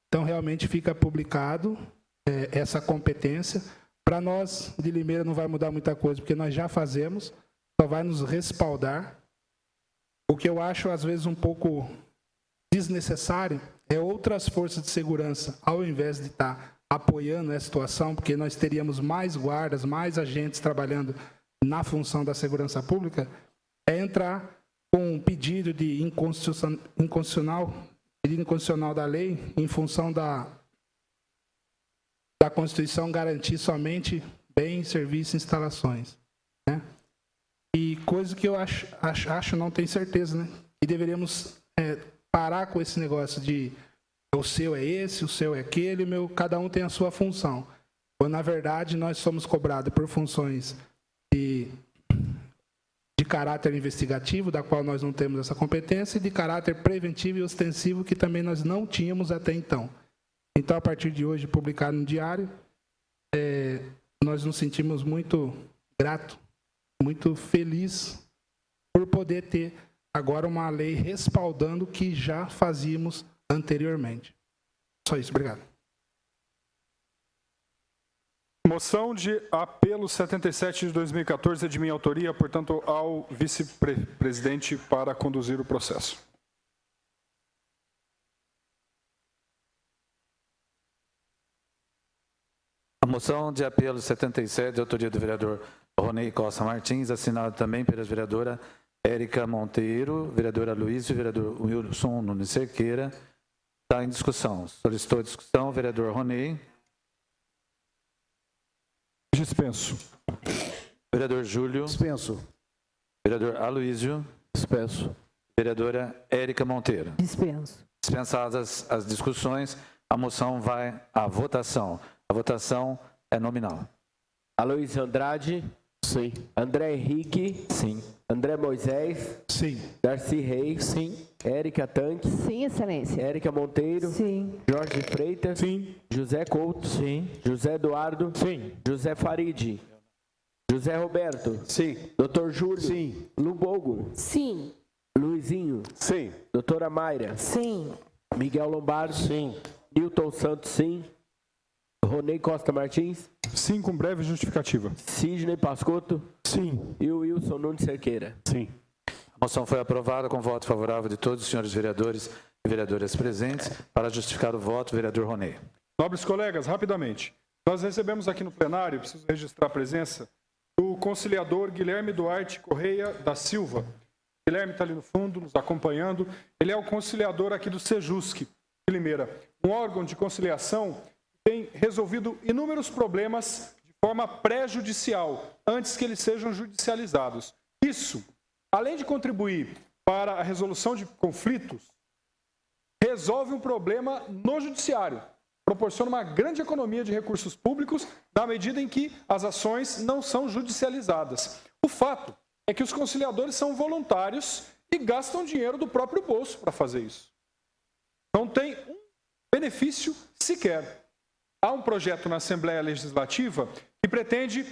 Então realmente fica publicado essa competência. Para nós de Limeira não vai mudar muita coisa, porque nós já fazemos, só vai nos respaldar. O que eu acho às vezes um pouco desnecessário é outras forças de segurança, ao invés de estar apoiando essa situação, porque nós teríamos mais guardas, mais agentes trabalhando na função da segurança pública, é entrar com um pedido de inconstitucional da lei, em função da Constituição garantir somente bens, serviços e instalações. Né? E coisa que eu acho não tenho certeza, né? E deveríamos parar com esse negócio de o seu é esse, o seu é aquele, cada um tem a sua função. Quando, na verdade, nós somos cobrados por funções de caráter investigativo, da qual nós não temos essa competência, e de caráter preventivo e ostensivo, que também nós não tínhamos até então. Então, a partir de hoje, publicado no Diário, nós nos sentimos muito gratos, muito felizes por poder ter agora uma lei respaldando o que já fazíamos anteriormente. Só isso, obrigado. Moção de apelo 77 de 2014 é de minha autoria, portanto, ao vice-presidente para conduzir o processo. A moção de apelo 77, de autoria do vereador Ronei Costa Martins, assinada também pela vereadora Érica Monteiro, vereadora Luiz e vereador Wilson Nunes Cerqueira, está em discussão. Solicitou a discussão, vereador Ronei. Dispenso. Vereador Júlio. Dispenso. Vereador Aloísio. Dispenso. Vereadora Érica Monteiro. Dispenso. Dispensadas as discussões, a moção vai à votação. A votação é nominal. Aloísio Andrade. Sim. André Henrique. Sim. André Moisés. Sim. Darcy Reis. Sim. Érica Tanque. Sim, excelência. Érica Monteiro. Sim. Jorge Freitas. Sim. José Couto. Sim. José Eduardo. Sim. José Farid. José Roberto. Sim. Dr. Júlio. Sim. Lubogo. Sim. Luizinho. Sim. Doutora Mayra. Sim. Miguel Lombardo. Sim. Newton Santos, sim. Ronei Costa Martins. Sim, com breve justificativa. Sidney Pascotto. Sim. Sim. E o Wilson Nunes Cerqueira. Sim. A moção foi aprovada com voto favorável de todos os senhores vereadores e vereadoras presentes. Para justificar o voto, vereador Ronei. Nobres colegas, rapidamente. Nós recebemos aqui no plenário, preciso registrar a presença, do conciliador Guilherme Duarte Correia da Silva. Guilherme está ali no fundo, nos acompanhando. Ele é o conciliador aqui do Sejusc de Limeira, um órgão de conciliação que tem resolvido inúmeros problemas de forma pré-judicial, antes que eles sejam judicializados. Isso, além de contribuir para a resolução de conflitos, resolve um problema no judiciário, proporciona uma grande economia de recursos públicos na medida em que as ações não são judicializadas. O fato é que os conciliadores são voluntários e gastam dinheiro do próprio bolso para fazer isso. Não tem um benefício sequer. Há um projeto na Assembleia Legislativa que pretende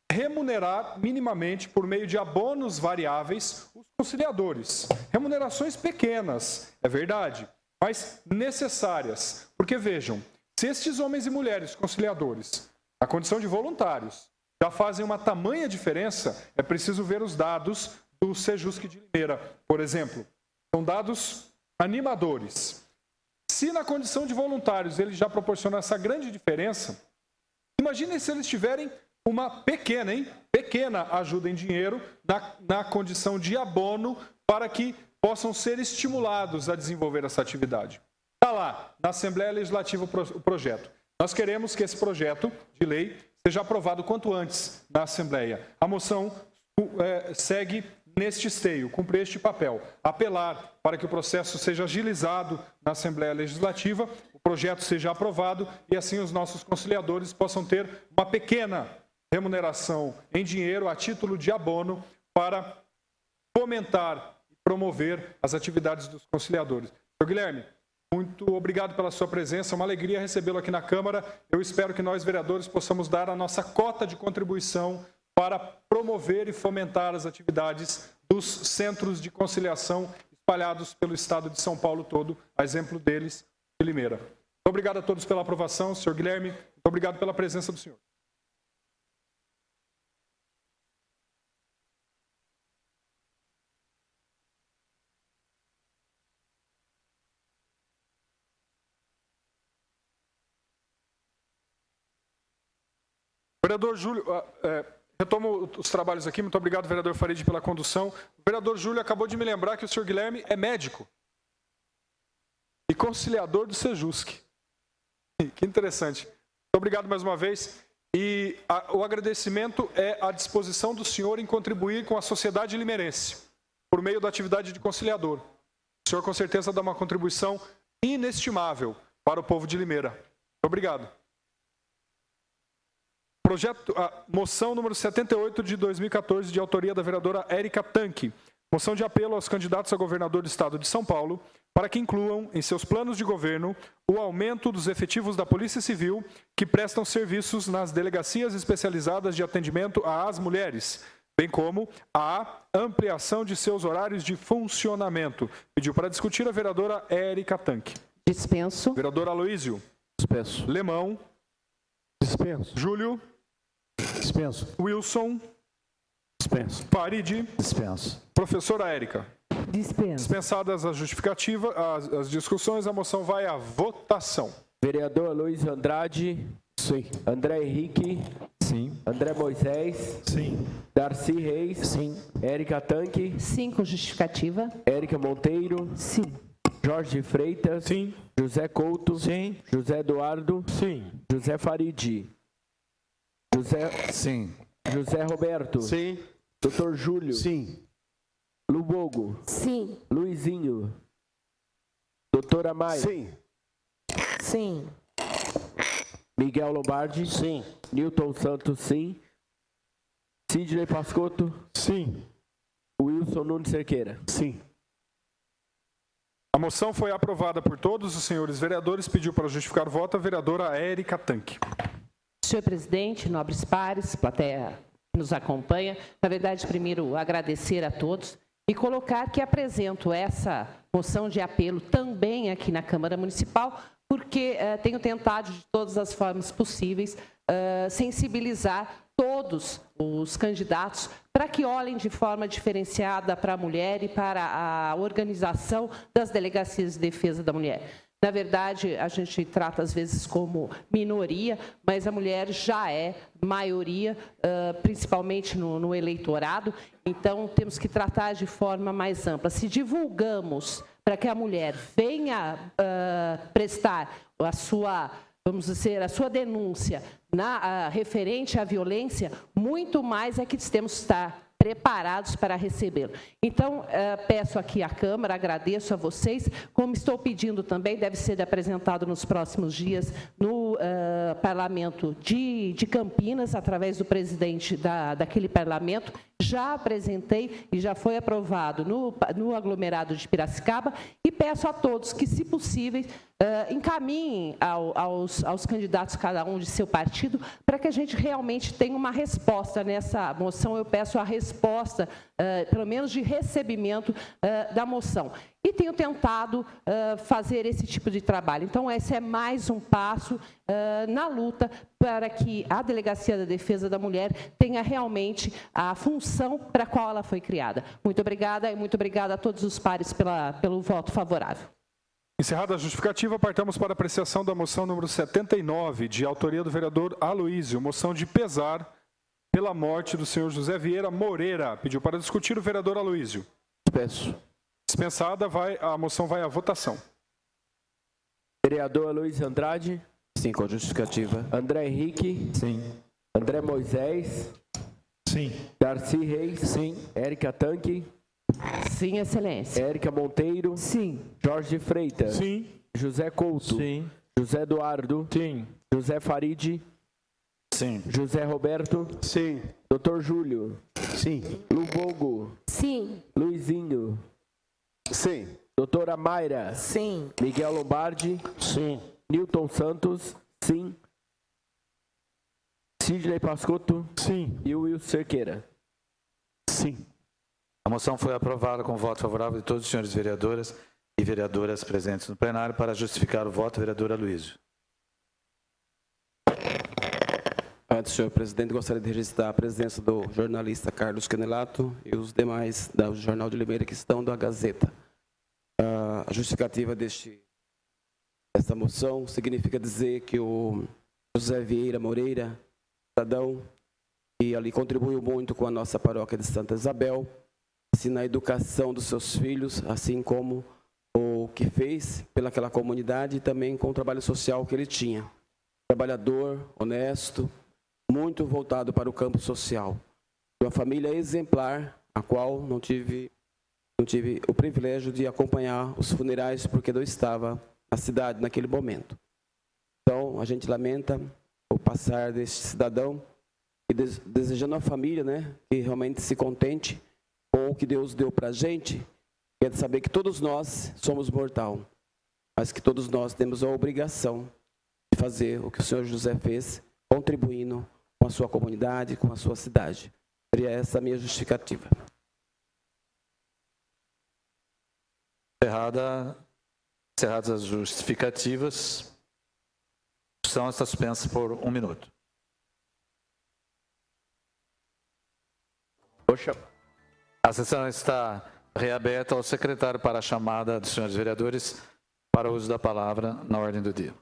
remunerar minimamente, por meio de abonos variáveis, os conciliadores. Remunerações pequenas, é verdade, mas necessárias. Porque, vejam, se estes homens e mulheres conciliadores, na condição de voluntários, já fazem uma tamanha diferença, é preciso ver os dados do Sejusc de Limeira, por exemplo. São dados animadores. Se na condição de voluntários eles já proporcionam essa grande diferença, imaginem se eles tiverem uma pequena ajuda em dinheiro na condição de abono para que possam ser estimulados a desenvolver essa atividade. Está lá, na Assembleia Legislativa, o projeto. Nós queremos que esse projeto de lei seja aprovado quanto antes na Assembleia. A moção segue neste esteio, cumpre este papel, apelar para que o processo seja agilizado na Assembleia Legislativa, o projeto seja aprovado e assim os nossos conciliadores possam ter uma pequena remuneração em dinheiro a título de abono para fomentar e promover as atividades dos conciliadores. Senhor Guilherme, muito obrigado pela sua presença, é uma alegria recebê-lo aqui na Câmara. Eu espero que nós, vereadores, possamos dar a nossa cota de contribuição para promover e fomentar as atividades dos centros de conciliação espalhados pelo estado de São Paulo todo, a exemplo deles, de Limeira. Muito obrigado a todos pela aprovação, senhor Guilherme, muito obrigado pela presença do senhor. Vereador Júlio, retomo os trabalhos aqui. Muito obrigado, vereador Farid, pela condução. O vereador Júlio acabou de me lembrar que o senhor Guilherme é médico e conciliador do Sejusc. Que interessante. Muito obrigado mais uma vez. E o agradecimento é à disposição do senhor em contribuir com a sociedade limeirense, por meio da atividade de conciliador. O senhor, com certeza, dá uma contribuição inestimável para o povo de Limeira. Muito obrigado. Moção número 78 de 2014, de autoria da vereadora Érica Tanque. Moção de apelo aos candidatos a governador do estado de São Paulo para que incluam em seus planos de governo o aumento dos efetivos da Polícia Civil que prestam serviços nas delegacias especializadas de atendimento às mulheres, bem como a ampliação de seus horários de funcionamento. Pediu para discutir a vereadora Érica Tanque. Dispenso. Vereador Aloísio. Dispenso. Lemão. Dispenso. Júlio. Dispenso. Wilson. Dispenso. Farid. Dispenso. Professora Érica. Dispenso. Dispensadas as justificativas, as discussões, a moção vai à votação. Vereador Luiz Andrade. Sim. André Henrique. Sim. André Moisés. Sim. Darcy Reis. Sim. Érica Tanque. Sim, com justificativa. Érica Monteiro. Sim. Jorge Freitas. Sim. José Couto. Sim. José Eduardo. Sim. José Farid. Sim. José Roberto. Sim. Dr. Júlio. Sim. Lubogo. Sim. Luizinho. Doutora Maia. Sim. Sim. Miguel Lombardi. Sim. Newton Santos, sim. Sidney Pascotto. Sim. Wilson Nunes Cerqueira. Sim. A moção foi aprovada por todos os senhores vereadores. Pediu para justificar o voto a vereadora Érica Tanque. Senhor presidente, nobres pares, plateia que nos acompanha, na verdade, primeiro agradecer a todos e colocar que apresento essa moção de apelo também aqui na Câmara Municipal, porque tenho tentado de todas as formas possíveis sensibilizar todos todos os candidatos para que olhem de forma diferenciada para a mulher e para a organização das delegacias de defesa da mulher. Na verdade, a gente trata às vezes como minoria, mas a mulher já é maioria, principalmente no eleitorado, então temos que tratar de forma mais ampla. Se divulgamos para que a mulher venha prestar a sua, vamos dizer, a sua denúncia referente à violência, muito mais é que temos que estar preparados para recebê-lo. Então, peço aqui à Câmara, agradeço a vocês, como estou pedindo também, deve ser apresentado nos próximos dias no Parlamento de Campinas, através do presidente daquele parlamento. Já apresentei e já foi aprovado no aglomerado de Piracicaba e peço a todos que, se possível, encaminhem aos candidatos, cada um de seu partido, para que a gente realmente tenha uma resposta nessa moção. Eu peço a resposta, pelo menos de recebimento da moção. E tenho tentado fazer esse tipo de trabalho. Então, esse é mais um passo na luta para que a Delegacia da Defesa da Mulher tenha realmente a função para a qual ela foi criada. Muito obrigada e muito obrigada a todos os pares pelo voto favorável. Encerrada a justificativa, partamos para a apreciação da moção número 79, de autoria do vereador Aloísio, moção de pesar pela morte do senhor José Vieira Moreira. Pediu para discutir o vereador Aloísio. Dispenso. Dispensada, a moção vai à votação. Vereador Aloísio Andrade. Sim, com justificativa. André Henrique. Sim. André Moisés. Sim. Darcy Reis. Sim. Érica Tanque. Sim, excelência. Érica Monteiro. Sim. Jorge Freitas. Sim. José Couto. Sim. José Eduardo. Sim. José Farid. Sim. José Roberto. Sim. Dr. Júlio. Sim. Lubogo. Sim. Luizinho. Sim. Doutora Mayra. Sim. Miguel Lombardi. Sim. Newton Santos. Sim. Sidney Pascotto. Sim. E o Wilson Cerqueira. Sim. A moção foi aprovada com voto favorável de todos os senhores vereadoras e vereadoras presentes no plenário. Para justificar o voto, vereador Aloísio. Antes, senhor presidente, gostaria de registrar a presença do jornalista Carlos Canelato e os demais do Jornal de Limeira que estão da Gazeta. A justificativa desta moção significa dizer que o José Vieira Moreira, cidadão, que ali contribuiu muito com a nossa paróquia de Santa Isabel, na educação dos seus filhos, assim como o que fez pelaquela comunidade e também com o trabalho social que ele tinha. Trabalhador, honesto, muito voltado para o campo social. Uma família exemplar, a qual não tive o privilégio de acompanhar os funerais, porque não estava na cidade naquele momento. Então, a gente lamenta o passar deste cidadão e desejando à família, que realmente se contente com o que Deus deu para a gente, é de saber que todos nós somos mortal, mas que todos nós temos a obrigação de fazer o que o senhor José fez, contribuindo com a sua comunidade, com a sua cidade. Seria essa a minha justificativa. Encerradas as justificativas, a sessão está suspensa por 1 minuto. A sessão está reaberta ao secretário para a chamada dos senhores vereadores para o uso da palavra na ordem do dia.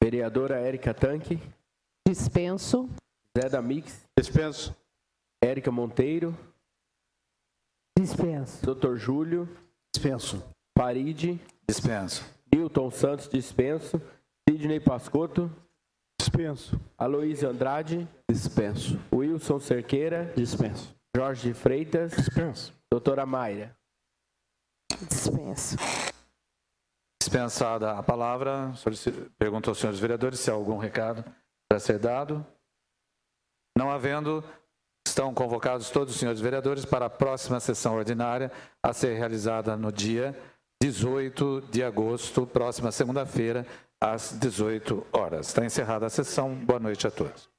Vereadora Érica Tanque. Dispenso. Zé da Mix. Dispenso. Érica Monteiro. Dispenso. Dr. Júlio. Dispenso. Farid. Dispenso. Newton Santos. Dispenso. Sidney Pascotto. Dispenso. Aloísio Andrade. Dispenso. Wilson Cerqueira. Dispenso. Jorge Freitas. Dispenso. Doutora Mayra. Dispenso. Dispensada a palavra, pergunto aos senhores vereadores se há algum recado para ser dado. Não havendo, estão convocados todos os senhores vereadores para a próxima sessão ordinária a ser realizada no dia 18 de agosto, próxima segunda-feira, às 18 horas. Está encerrada a sessão. Boa noite a todos.